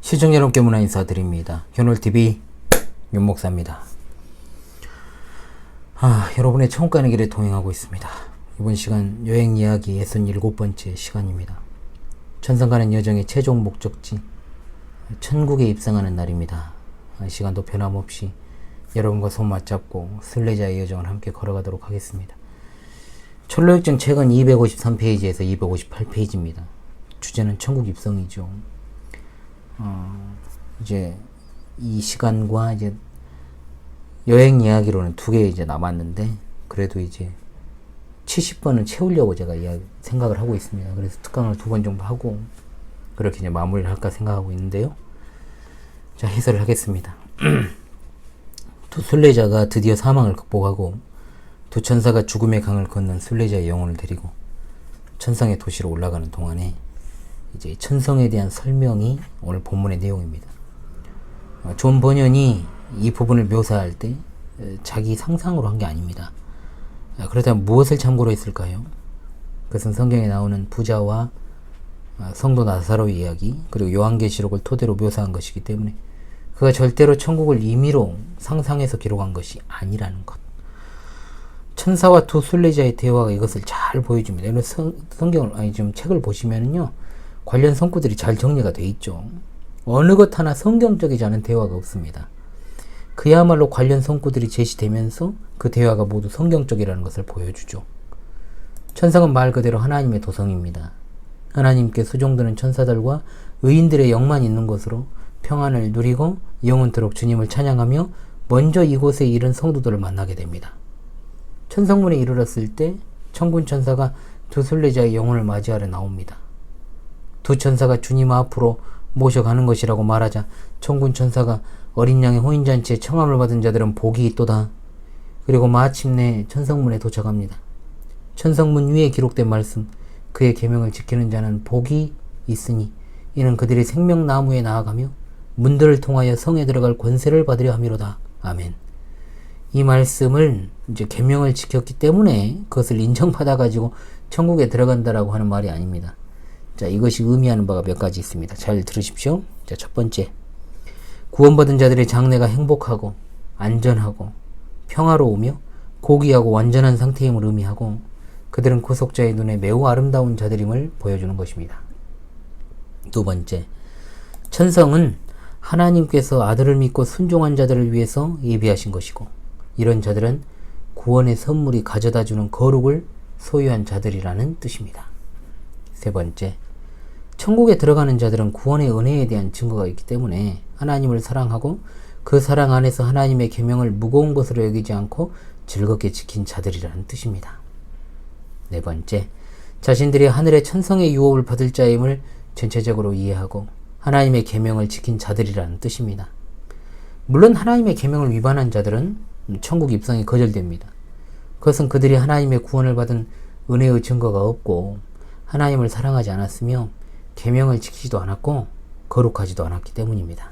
시청자 여러분께 문화 인사드립니다. 현울TV 윤목사입니다. 여러분의 천국 가는 길에 동행하고 있습니다. 이번 시간 여행 이야기 67번째 시간입니다. 천상 가는 여정의 최종 목적지 천국에 입성하는 날입니다. 이 시간도 변함없이 여러분과 손 맞잡고 순례자의 여정을 함께 걸어가도록 하겠습니다. 철로역정 책은 253페이지에서 258페이지입니다. 주제는 천국 입성이죠. 이제 이 시간과 이제 여행 이야기로는 2개 이제 남았는데, 그래도 이제 70번은 채우려고 제가 생각을 하고 있습니다. 그래서 특강을 2번 정도 하고 그렇게 이제 마무리를 할까 생각하고 있는데요. 자, 해설을 하겠습니다. 두 순례자가 드디어 사망을 극복하고 두 천사가 죽음의 강을 건넌 순례자의 영혼을 데리고 천상의 도시로 올라가는 동안에 이제 천성에 대한 설명이 오늘 본문의 내용입니다. 존 버년이 이 부분을 묘사할 때 자기 상상으로 한 게 아닙니다. 그렇다면 무엇을 참고로 했을까요? 그것은 성경에 나오는 부자와 성도 나사로의 이야기, 그리고 요한계시록을 토대로 묘사한 것이기 때문에 그가 절대로 천국을 임의로 상상해서 기록한 것이 아니라는 것. 천사와 두 순례자의 대화가 이것을 잘 보여줍니다. 이런 지금 책을 보시면요, 관련 성구들이 잘 정리가 돼 있죠. 어느 것 하나 성경적이지 않은 대화가 없습니다. 그야말로 관련 성구들이 제시되면서 그 대화가 모두 성경적이라는 것을 보여주죠. 천상은 말 그대로 하나님의 도성입니다. 하나님께 수종드는 천사들과 의인들의 영만 있는 곳으로 평안을 누리고 영원토록 주님을 찬양하며 먼저 이곳에 이른 성도들을 만나게 됩니다. 천성문에 이르렀을 때 천군 천사가 두 순례자의 영혼을 맞이하러 나옵니다. 두 천사가 주님 앞으로 모셔가는 것이라고 말하자 천군 천사가 어린 양의 혼인잔치에 청함을 받은 자들은 복이 있도다. 그리고 마침내 천성문에 도착합니다. 천성문 위에 기록된 말씀, 그의 계명을 지키는 자는 복이 있으니 이는 그들이 생명나무에 나아가며 문들을 통하여 성에 들어갈 권세를 받으려 함이로다. 아멘. 이 말씀을 이제 계명을 지켰기 때문에 그것을 인정받아 가지고 천국에 들어간다라고 하는 말이 아닙니다. 자, 이것이 의미하는 바가 몇 가지 있습니다. 잘 들으십시오. 자, 첫 번째, 구원받은 자들의 장래가 행복하고 안전하고 평화로우며 고귀하고 완전한 상태임을 의미하고, 그들은 구속자의 눈에 매우 아름다운 자들임을 보여주는 것입니다. 두 번째, 천성은 하나님께서 아들을 믿고 순종한 자들을 위해서 예비하신 것이고, 이런 자들은 구원의 선물이 가져다주는 거룩을 소유한 자들이라는 뜻입니다. 세 번째, 천국에 들어가는 자들은 구원의 은혜에 대한 증거가 있기 때문에 하나님을 사랑하고 그 사랑 안에서 하나님의 계명을 무거운 것으로 여기지 않고 즐겁게 지킨 자들이라는 뜻입니다. 네 번째, 자신들이 하늘의 천성의 유업을 받을 자임을 전체적으로 이해하고 하나님의 계명을 지킨 자들이라는 뜻입니다. 물론 하나님의 계명을 위반한 자들은 천국 입성이 거절됩니다. 그것은 그들이 하나님의 구원을 받은 은혜의 증거가 없고 하나님을 사랑하지 않았으며 계명을 지키지도 않았고 거룩하지도 않았기 때문입니다.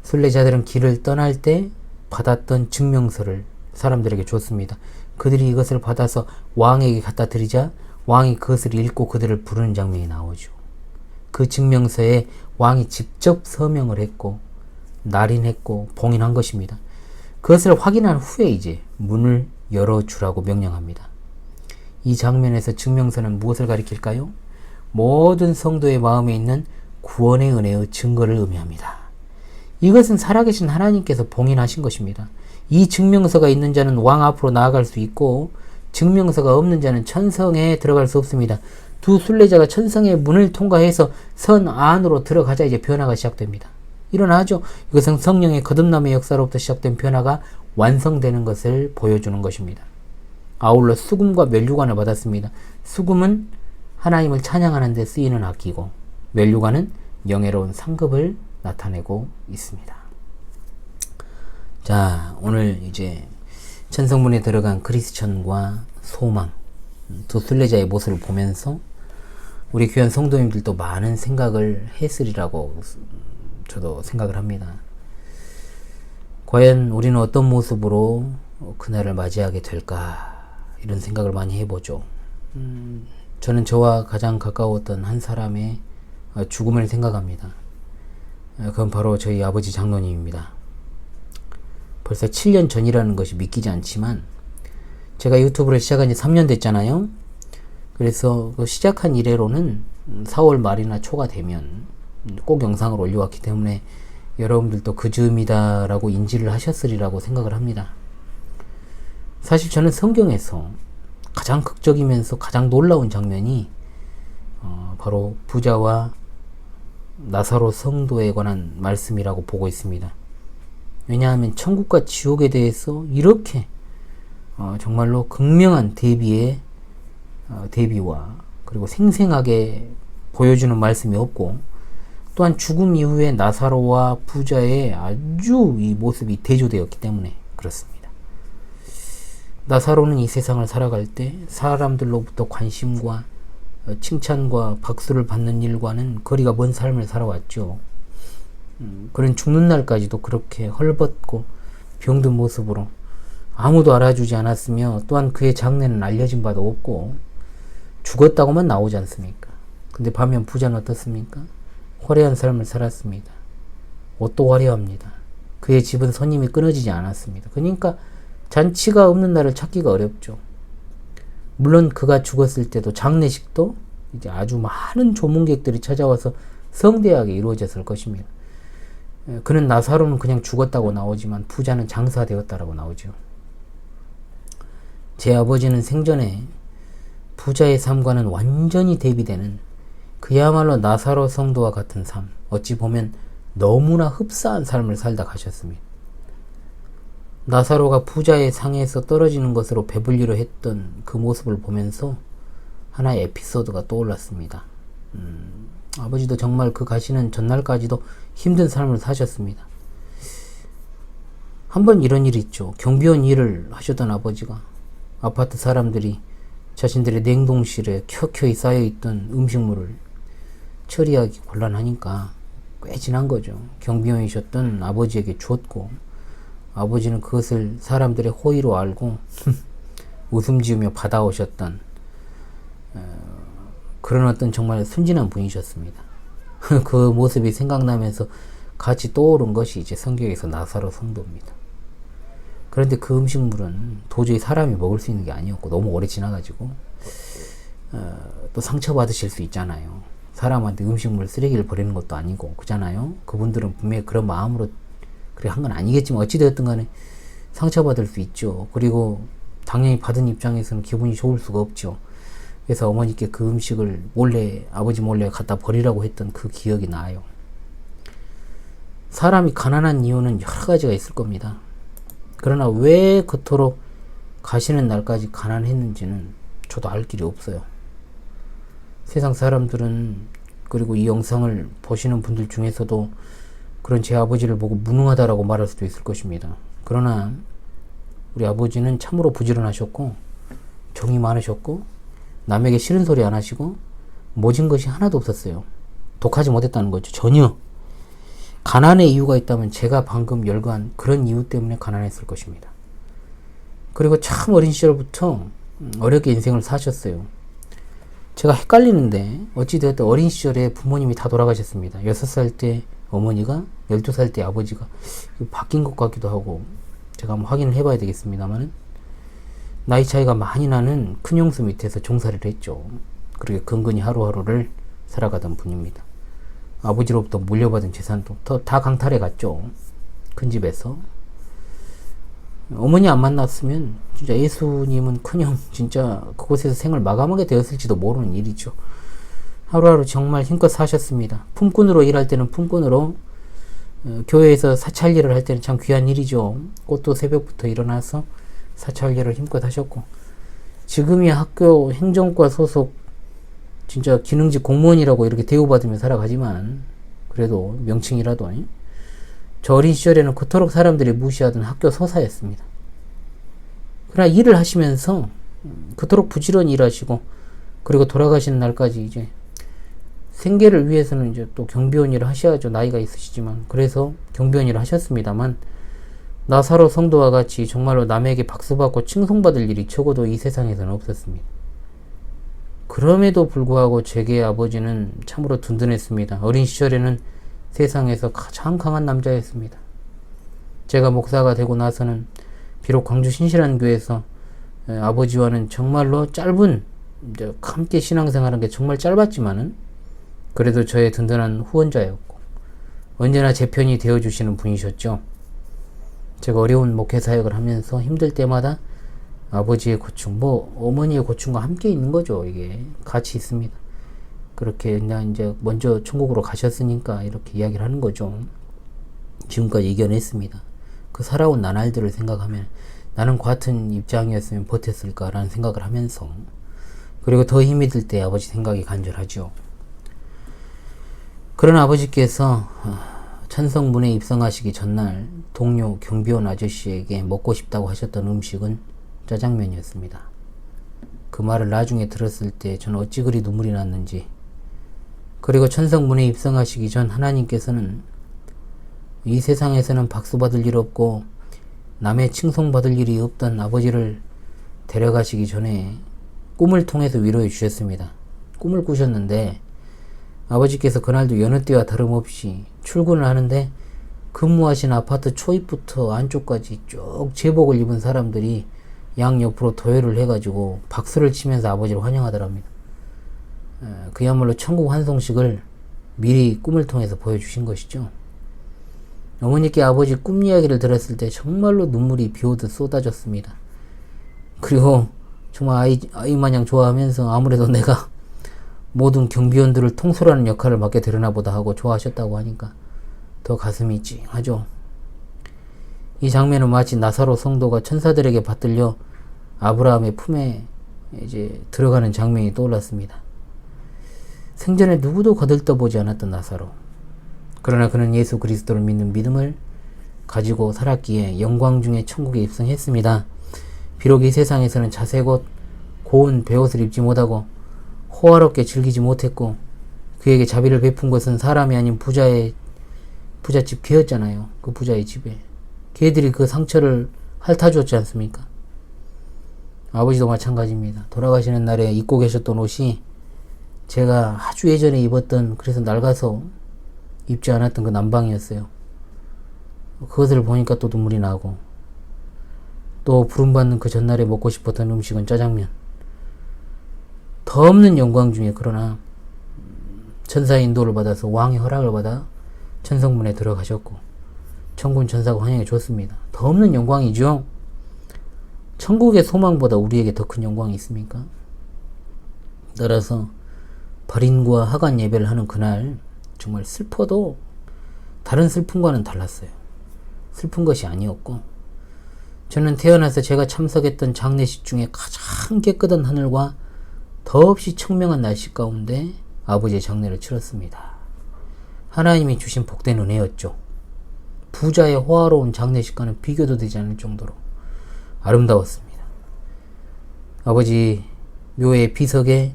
순례자들은 길을 떠날 때 받았던 증명서를 사람들에게 줬습니다. 그들이 이것을 받아서 왕에게 갖다 드리자 왕이 그것을 읽고 그들을 부르는 장면이 나오죠. 그 증명서에 왕이 직접 서명을 했고 날인했고 봉인한 것입니다. 그것을 확인한 후에 이제 문을 열어주라고 명령합니다. 이 장면에서 증명서는 무엇을 가리킬까요? 모든 성도의 마음에 있는 구원의 은혜의 증거를 의미합니다. 이것은 살아계신 하나님께서 봉인하신 것입니다. 이 증명서가 있는 자는 왕 앞으로 나아갈 수 있고 증명서가 없는 자는 천성에 들어갈 수 없습니다. 두 순례자가 천성의 문을 통과해서 선 안으로 들어가자 이제 변화가 시작됩니다. 일어나죠. 이것은 성령의 거듭남의 역사로부터 시작된 변화가 완성되는 것을 보여주는 것입니다. 아울러 수금과 면류관을 받았습니다. 수금은 하나님을 찬양하는 데 쓰이는 악기고 면류관은 영예로운 상급을 나타내고 있습니다. 자, 오늘 이제 천성문에 들어간 크리스천과 소망, 두 순례자의 모습을 보면서 우리 귀한 성도님들도 많은 생각을 했으리라고 저도 생각을 합니다. 과연 우리는 어떤 모습으로 그날을 맞이하게 될까, 이런 생각을 많이 해보죠. 저는 저와 가장 가까웠던 한 사람의 죽음을 생각합니다. 그건 바로 저희 아버지 장로님입니다. 벌써 7년 전이라는 것이 믿기지 않지만 제가 유튜브를 시작한 지 3년 됐잖아요. 그래서 그 시작한 이래로는 4월 말이나 초가 되면 꼭 영상을 올려왔기 때문에 여러분들도 그 즈음이다 라고 인지를 하셨으리라고 생각을 합니다. 사실 저는 성경에서 가장 극적이면서 가장 놀라운 장면이 바로 부자와 나사로 성도에 관한 말씀이라고 보고 있습니다. 왜냐하면 천국과 지옥에 대해서 이렇게 정말로 극명한 대비와 그리고 생생하게 보여주는 말씀이 없고, 또한 죽음 이후에 나사로와 부자의 아주 이 모습이 대조되었기 때문에 그렇습니다. 나사로는 이 세상을 살아갈 때 사람들로부터 관심과 칭찬과 박수를 받는 일과는 거리가 먼 삶을 살아왔죠. 그는 죽는 날까지도 그렇게 헐벗고 병든 모습으로 아무도 알아주지 않았으며, 또한 그의 장래는 알려진 바도 없고 죽었다고만 나오지 않습니까? 근데 반면 부자는 어떻습니까? 화려한 삶을 살았습니다. 옷도 화려합니다. 그의 집은 손님이 끊어지지 않았습니다. 그러니까 잔치가 없는 날을 찾기가 어렵죠. 물론 그가 죽었을 때도 장례식도 이제 아주 많은 조문객들이 찾아와서 성대하게 이루어졌을 것입니다. 그는 나사로는 그냥 죽었다고 나오지만 부자는 장사되었다라고 나오죠. 제 아버지는 생전에 부자의 삶과는 완전히 대비되는 그야말로 나사로 성도와 같은 삶, 어찌 보면 너무나 흡사한 삶을 살다 가셨습니다. 나사로가 부자의 상에서 떨어지는 것으로 배불리려 했던 그 모습을 보면서 하나의 에피소드가 떠올랐습니다. 아버지도 정말 그 가시는 전날까지도 힘든 삶을 사셨습니다. 한번 이런 일이 있죠. 경비원 일을 하셨던 아버지가 아파트 사람들이 자신들의 냉동실에 켜켜이 쌓여있던 음식물을 처리하기 곤란하니까 꽤 지난 거죠. 경비원이셨던 아버지에게 주었고, 아버지는 그것을 사람들의 호의로 알고 웃음 지으며 받아오셨던 그런 어떤 정말 순진한 분이셨습니다. 그 모습이 생각나면서 같이 떠오른 것이 이제 성경에서 나사로 성도입니다. 그런데 그 음식물은 도저히 사람이 먹을 수 있는 게 아니었고 너무 오래 지나가지고 또 상처받으실 수 있잖아요. 사람한테 음식물 쓰레기를 버리는 것도 아니고 그잖아요. 그분들은 분명히 그런 마음으로 그래 한 건 아니겠지만 어찌되었든 간에 상처받을 수 있죠. 그리고 당연히 받은 입장에서는 기분이 좋을 수가 없죠. 그래서 어머니께 그 음식을 몰래, 아버지 몰래 갖다 버리라고 했던 그 기억이 나요. 사람이 가난한 이유는 여러 가지가 있을 겁니다. 그러나 왜 그토록 가시는 날까지 가난했는지는 저도 알 길이 없어요. 세상 사람들은, 그리고 이 영상을 보시는 분들 중에서도 그런 제 아버지를 보고 무능하다라고 말할 수도 있을 것입니다. 그러나 우리 아버지는 참으로 부지런하셨고 정이 많으셨고 남에게 싫은 소리 안 하시고 모진 것이 하나도 없었어요. 독하지 못했다는 거죠. 전혀. 가난의 이유가 있다면 제가 방금 열거한 그런 이유 때문에 가난했을 것입니다. 그리고 참 어린 시절부터 어렵게 인생을 사셨어요. 제가 헷갈리는데 어찌되었든 어린 시절에 부모님이 다 돌아가셨습니다. 6살 때 어머니가, 12살 때 아버지가. 바뀐 것 같기도 하고 제가 한번 확인을 해봐야 되겠습니다만, 나이 차이가 많이 나는 큰 형수 밑에서 종살이를 했죠. 그렇게 근근히 하루하루를 살아가던 분입니다. 아버지로부터 물려받은 재산도 다 강탈해 갔죠. 큰 집에서. 어머니 안 만났으면 진짜 예수님은 큰형 진짜 그곳에서 생을 마감하게 되었을지도 모르는 일이죠. 하루하루 정말 힘껏 사셨습니다. 품꾼으로 일할 때는 품꾼으로, 교회에서 사찰 일을 할 때는 참 귀한 일이죠. 꽃도 새벽부터 일어나서 사찰 일을 힘껏 하셨고, 지금이 학교 행정과 소속 진짜 기능직 공무원이라고 이렇게 대우받으며 살아가지만 그래도 명칭이라도 저 어린 시절에는 그토록 사람들이 무시하던 학교 서사였습니다. 그러나 일을 하시면서 그토록 부지런히 일하시고, 그리고 돌아가시는 날까지 이제 생계를 위해서는 이제 또 경비원 일을 하셔야죠. 나이가 있으시지만. 그래서 경비원 일을 하셨습니다만, 나사로 성도와 같이 정말로 남에게 박수받고 칭송받을 일이 적어도 이 세상에서는 없었습니다. 그럼에도 불구하고 제게 아버지는 참으로 든든했습니다. 어린 시절에는 세상에서 가장 강한 남자였습니다. 제가 목사가 되고 나서는 비록 광주 신실한 교회에서 아버지와는 정말로 짧은 함께 신앙생활한 게 정말 짧았지만은 그래도 저의 든든한 후원자였고 언제나 제 편이 되어주시는 분이셨죠. 제가 어려운 목회 사역을 하면서 힘들 때마다 아버지의 고충, 어머니의 고충과 함께 있는 거죠. 이게 같이 있습니다. 그렇게 그냥 이제 먼저 천국으로 가셨으니까 이렇게 이야기를 하는 거죠. 지금까지 이겨냈습니다. 그 살아온 나날들을 생각하면 나는 같은 입장이었으면 버텼을까라는 생각을 하면서 그리고 더 힘이 들 때 아버지 생각이 간절하죠. 그런 아버지께서 천성문에 입성하시기 전날 동료 경비원 아저씨에게 먹고 싶다고 하셨던 음식은 짜장면이었습니다. 그 말을 나중에 들었을 때 저는 어찌 그리 눈물이 났는지, 그리고 천성문에 입성하시기 전 하나님께서는 이 세상에서는 박수받을 일 없고 남의 칭송받을 일이 없던 아버지를 데려가시기 전에 꿈을 통해서 위로해 주셨습니다. 꿈을 꾸셨는데 아버지께서 그날도 여느 때와 다름없이 출근을 하는데 근무하신 아파트 초입부터 안쪽까지 쭉 제복을 입은 사람들이 양옆으로 도열을 해가지고 박수를 치면서 아버지를 환영하더랍니다. 그야말로 천국 환송식을 미리 꿈을 통해서 보여주신 것이죠. 어머니께 아버지 꿈 이야기를 들었을 때 정말로 눈물이 비오듯 쏟아졌습니다. 그리고 정말 아이 마냥 좋아하면서 아무래도 내가 모든 경비원들을 통솔하는 역할을 맡게 되려나 보다 하고 좋아하셨다고 하니까 더 가슴이 찡하죠. 이 장면은 마치 나사로 성도가 천사들에게 받들려 아브라함의 품에 이제 들어가는 장면이 떠올랐습니다. 생전에 누구도 거들떠보지 않았던 나사로. 그러나 그는 예수 그리스도를 믿는 믿음을 가지고 살았기에 영광 중에 천국에 입성했습니다. 비록 이 세상에서는 자색 옷, 고운 베옷을 입지 못하고 호화롭게 즐기지 못했고 그에게 자비를 베푼 것은 사람이 아닌 부잣집 개였잖아요. 그 부자의 집에. 개들이 그 상처를 핥아주었지 않습니까? 아버지도 마찬가지입니다. 돌아가시는 날에 입고 계셨던 옷이 제가 아주 예전에 입었던, 그래서 낡아서 입지 않았던 그 남방이었어요. 그것을 보니까 또 눈물이 나고, 또 부름받는 그 전날에 먹고 싶었던 음식은 짜장면. 더 없는 영광 중에 그러나 천사의 인도를 받아서 왕의 허락을 받아 천성문에 들어가셨고 천군 천사가 환영해 줬습니다. 더 없는 영광이죠. 천국의 소망보다 우리에게 더 큰 영광이 있습니까? 따라서 발인과 하간 예배를 하는 그날 정말 슬퍼도 다른 슬픔과는 달랐어요. 슬픈 것이 아니었고, 저는 태어나서 제가 참석했던 장례식 중에 가장 깨끗한 하늘과 더없이 청명한 날씨 가운데 아버지의 장례를 치렀습니다. 하나님이 주신 복된 은혜였죠. 부자의 호화로운 장례식과는 비교도 되지 않을 정도로 아름다웠습니다. 아버지 묘의 비석에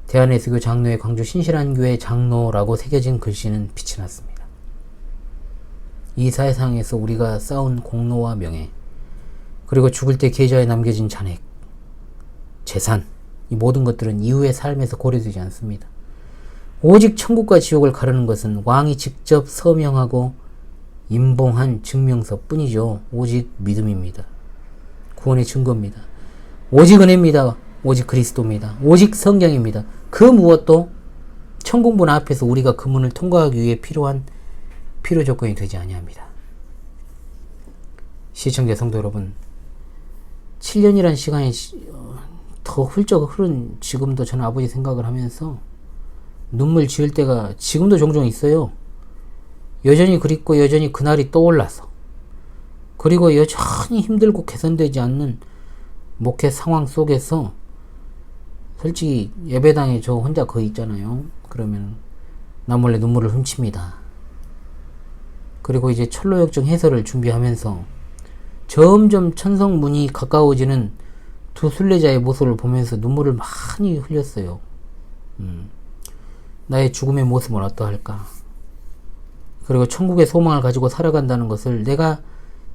대한예수교 장로회 광주 신실한교회 장로라고 새겨진 글씨는 빛이 났습니다. 이 세상에서 우리가 쌓은 공로와 명예, 그리고 죽을 때 계좌에 남겨진 잔액, 재산, 이 모든 것들은 이후의 삶에서 고려되지 않습니다. 오직 천국과 지옥을 가르는 것은 왕이 직접 서명하고 임봉한 증명서 뿐이죠. 오직 믿음입니다. 구원의 증거입니다. 오직 은혜입니다. 오직 그리스도입니다. 오직 성경입니다. 그 무엇도 천국문 앞에서 우리가 그 문을 통과하기 위해 필요한 필요 조건이 되지 아니합니다. 시청자 성도 여러분, 7년이란 시간이 더 훌쩍 흐른 지금도 저는 아버지 생각을 하면서 눈물 지을 때가 지금도 종종 있어요. 여전히 그립고 여전히 그날이 떠올라서, 그리고 여전히 힘들고 개선되지 않는 목회 상황 속에서 솔직히 예배당에 저 혼자 거기 있잖아요. 그러면 나 몰래 눈물을 훔칩니다. 그리고 이제 철로역정 해설을 준비하면서 점점 천성문이 가까워지는 두 순례자의 모습을 보면서 눈물을 많이 흘렸어요. 나의 죽음의 모습은 어떠할까? 그리고 천국의 소망을 가지고 살아간다는 것을 내가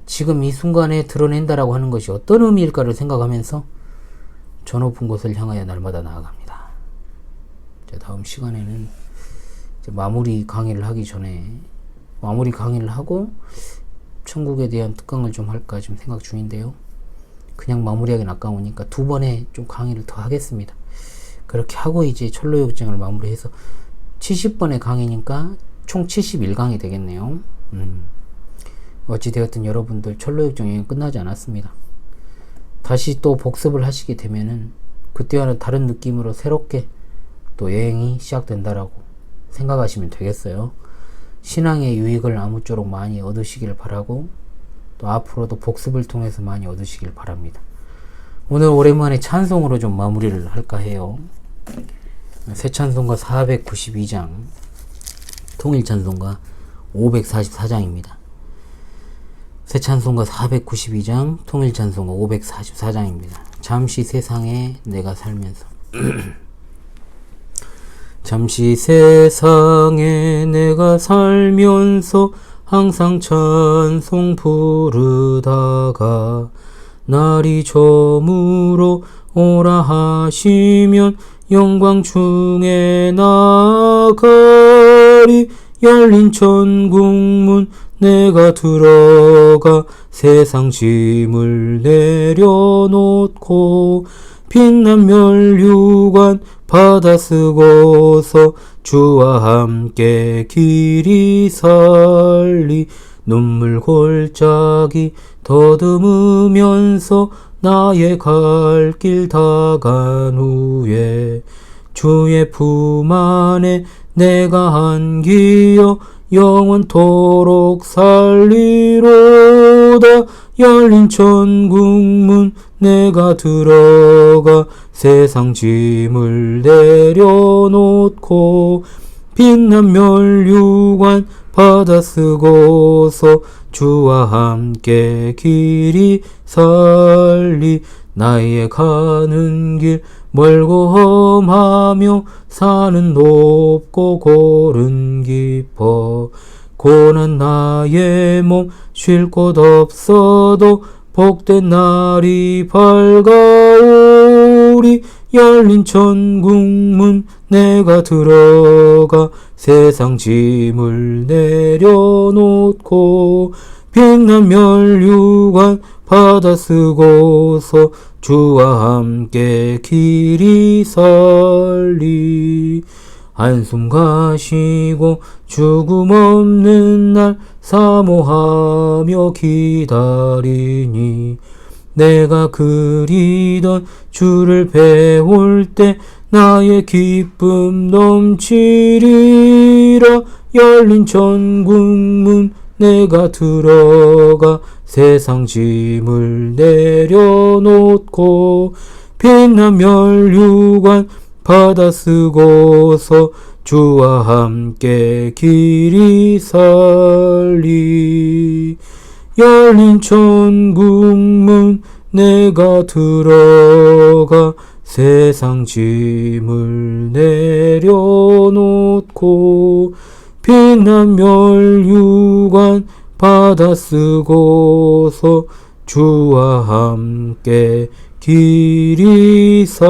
지금 이 순간에 드러낸다라고 하는 것이 어떤 의미일까를 생각하면서 저 높은 곳을 향하여 날마다 나아갑니다. 다음 시간에는 이제 마무리 강의를 하기 전에 마무리 강의를 하고 천국에 대한 특강을 좀 할까 좀 생각 중인데요. 그냥 마무리하기는 아까우니까 2번에 좀 강의를 더 하겠습니다. 그렇게 하고 이제 철로역정을 마무리해서 70번의 강의니까 총 71강이 되겠네요. 어찌되었든 여러분들 철로역정 여행 끝나지 않았습니다. 다시 또 복습을 하시게 되면은 그때와는 다른 느낌으로 새롭게 또 여행이 시작된다라고 생각하시면 되겠어요. 신앙의 유익을 아무쪼록 많이 얻으시길 바라고 또 앞으로도 복습을 통해서 많이 얻으시길 바랍니다. 오늘 오랜만에 찬송으로 좀 마무리를 할까 해요. 새 찬송가 492장, 통일 찬송가 544장입니다. 새 찬송가 492장, 통일 찬송가 544장입니다. 잠시 세상에 내가 살면서 잠시 세상에 내가 살면서 항상 찬송 부르다가 날이 저물어 오라 하시면 영광 중에 나가리. 열린 천국문 내가 들어가 세상 짐을 내려놓고 빛난 면류관 받아 쓰고서 주와 함께 길이 살리. 눈물 골짜기 더듬으면서 나의 갈 길 다 간 후에 주의 품 안에 내가 안기어 영원토록 살리로다. 열린 천국문 내가 들어가 세상 짐을 내려놓고 빛난 면류관 받아 쓰고서 주와 함께 길이 살리. 나의 가는 길 멀고 험하며 산은 높고 골은 깊어 고난 나의 몸 쉴 곳 없어도 복된 날이 밝아오리. 열린 천국문 내가 들어가 세상 짐을 내려놓고 빛난 면류관 받아 쓰고서 주와 함께 길이 살리. 한숨 가시고 죽음 없는 날 사모하며 기다리니 내가 그리던 주를 배울 때 나의 기쁨 넘치리라. 열린 천국문 내가 들어가 세상 짐을 내려놓고 빛난 면류관 받아 쓰고서 주와 함께 길이 살리. 열린 천국문 내가 들어가 세상 짐을 내려놓고 빛난 면류관 받아 쓰고서 주와 함께 길이 살리.